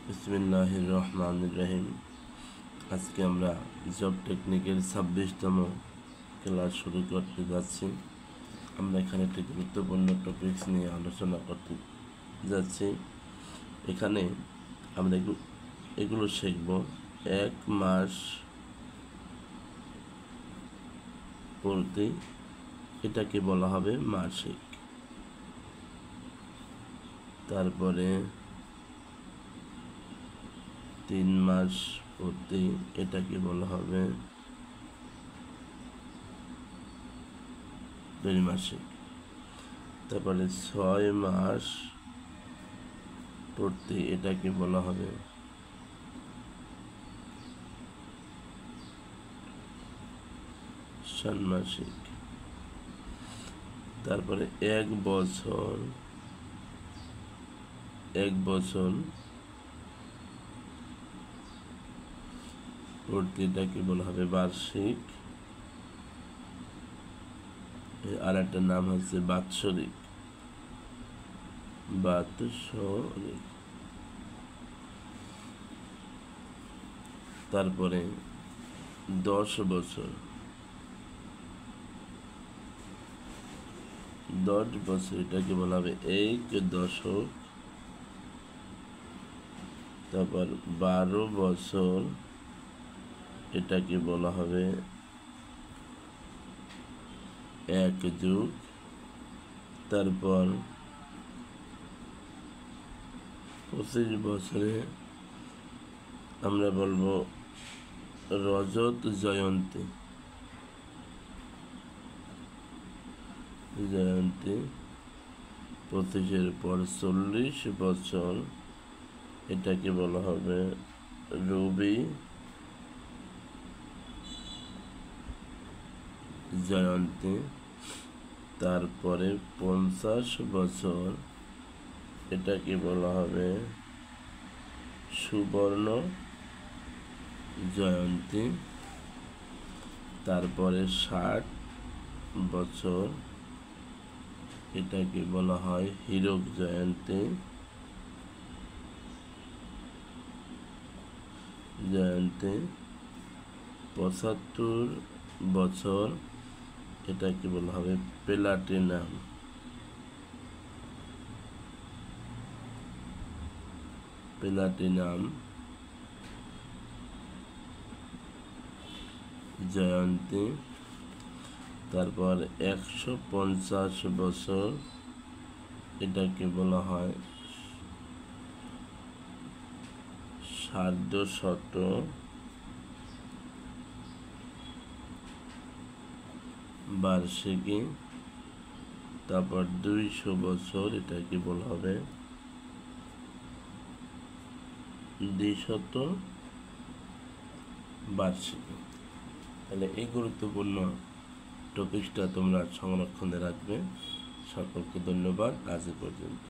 বিসমিল্লাহির রহমানির রহিম। আজকে আমরা জব টেকনিকের 26তম ক্লাস শুরু করতে যাচ্ছি। আমরা এখানে একটি গুরুত্বপূর্ণ টপিকস নিয়ে আলোচনা করতে যাচ্ছি। এখানে আমরা এগুলো শিখব। 1 মাস পূর্তি, এটাকে বলা হবে মাসিক। তারপরে 3 মাস পূর্তি, এটাকে বলা হবে দ্বৈমাসিক। তারপরে 6 মাস পূর্তি, এটাকে বলা হবে ষান্মাসিক। তারপরে 1 বছর পূর্তিটাকে বলা হবে বার্ষিক। আর একটা নাম হচ্ছে বাৎসরিক। তারপরে 10 বছর, এটাকে বলা হবে 1 দশক। তারপর 12 বছর, এটাকে বলা হবে 1 যুগ। তারপর 25 বছরে আমরা বলবো রজত জয়ন্তী। 25-এর পর 40 বছর, এটাকে বলা হবে রবি জয়ন্তী। তারপরে 50 বছর, এটাকে বলা হবে সুবর্ণ জয়ন্তী। তারপরে 60 বছর, এটাকে বলা হয় হীরক জয়ন্তী। 75 বছর, এটাকে বলা হবে প্লাটিনাম। জয়ন্তী। তারপর 150 বছর, এটাকে বলা হয় সার্ধশত বার্ষিকী। তারপর 200 বছর, এটাকে বলা হবে দ্বিশত বার্ষিকী। তাহলে এই গুরুত্বপূর্ণ টপিকসটা তোমরা সংরক্ষণে রাখবে। সকলকে ধন্যবাদ। আজ পর্যন্ত।